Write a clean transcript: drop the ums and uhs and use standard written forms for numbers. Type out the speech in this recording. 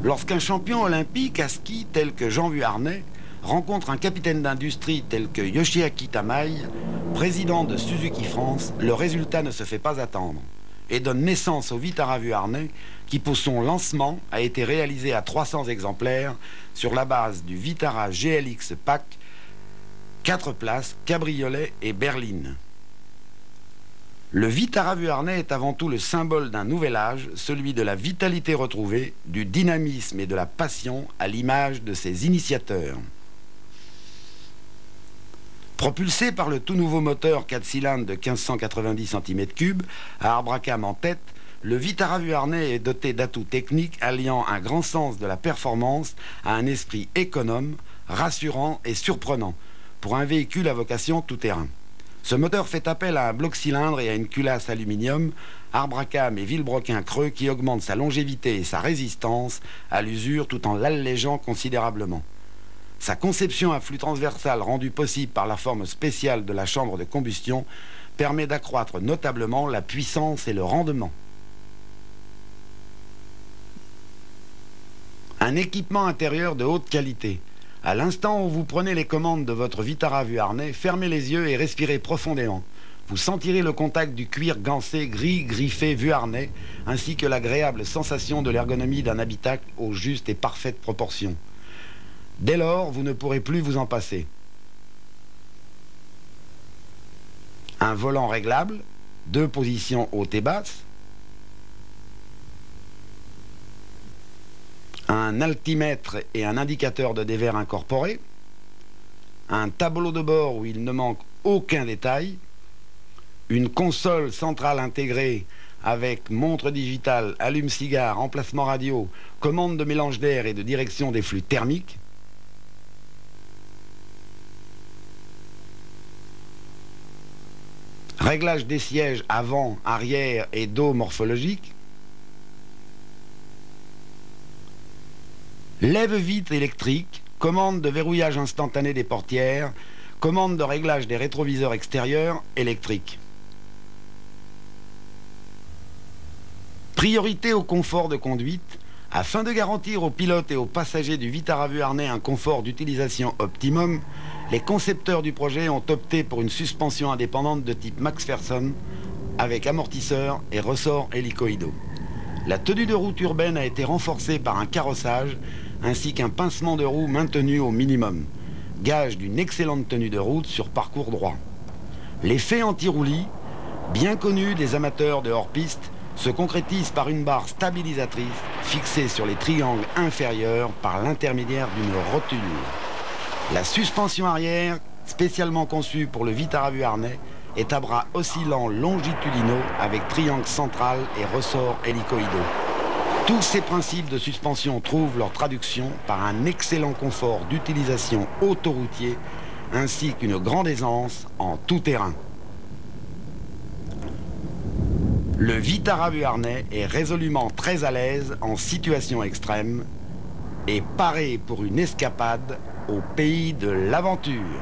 Lorsqu'un champion olympique à ski tel que Jean Vuarnet rencontre un capitaine d'industrie tel que Yoshiaki Tamai, président de Suzuki France, le résultat ne se fait pas attendre et donne naissance au Vitara Vuarnet qui, pour son lancement, a été réalisé à 300 exemplaires sur la base du Vitara GLX Pack, 4 places, cabriolet et berline. Le Vitara Vuarnet est avant tout le symbole d'un nouvel âge, celui de la vitalité retrouvée, du dynamisme et de la passion à l'image de ses initiateurs. Propulsé par le tout nouveau moteur 4 cylindres de 1590 cm3, à arbre à cam en tête, le Vitara Vuarnet est doté d'atouts techniques alliant un grand sens de la performance à un esprit économe, rassurant et surprenant, pour un véhicule à vocation tout-terrain. Ce moteur fait appel à un bloc-cylindre et à une culasse aluminium, arbre à cam et vilebrequin creux qui augmentent sa longévité et sa résistance à l'usure tout en l'allégeant considérablement. Sa conception à flux transversal rendue possible par la forme spéciale de la chambre de combustion permet d'accroître notablement la puissance et le rendement. Un équipement intérieur de haute qualité. À l'instant où vous prenez les commandes de votre Vitara Vuarnet, fermez les yeux et respirez profondément. Vous sentirez le contact du cuir gancé gris griffé Vuarnet, ainsi que l'agréable sensation de l'ergonomie d'un habitacle aux justes et parfaites proportions. Dès lors, vous ne pourrez plus vous en passer. Un volant réglable, 2 positions haute et basse, un altimètre et un indicateur de dévers incorporé, un tableau de bord où il ne manque aucun détail, une console centrale intégrée avec montre digitale, allume-cigare, emplacement radio, commande de mélange d'air et de direction des flux thermiques, réglage des sièges avant, arrière et dos morphologique, lève-vitre électrique, commande de verrouillage instantané des portières, commande de réglage des rétroviseurs extérieurs électriques. Priorité au confort de conduite. Afin de garantir aux pilotes et aux passagers du Vitara Vuarnet un confort d'utilisation optimum, les concepteurs du projet ont opté pour une suspension indépendante de type McPherson avec amortisseur et ressort hélicoïdaux. La tenue de route urbaine a été renforcée par un carrossage ainsi qu'un pincement de roue maintenu au minimum, gage d'une excellente tenue de route sur parcours droit. L'effet anti-roulis, bien connu des amateurs de hors-piste, se concrétise par une barre stabilisatrice fixée sur les triangles inférieurs par l'intermédiaire d'une rotule. La suspension arrière, spécialement conçue pour le Vitara Vuarnet, est à bras oscillants longitudinaux avec triangle central et ressort hélicoïdaux. Tous ces principes de suspension trouvent leur traduction par un excellent confort d'utilisation autoroutier ainsi qu'une grande aisance en tout terrain. Le Vitara Vuarnet est résolument très à l'aise en situation extrême et paré pour une escapade au pays de l'aventure.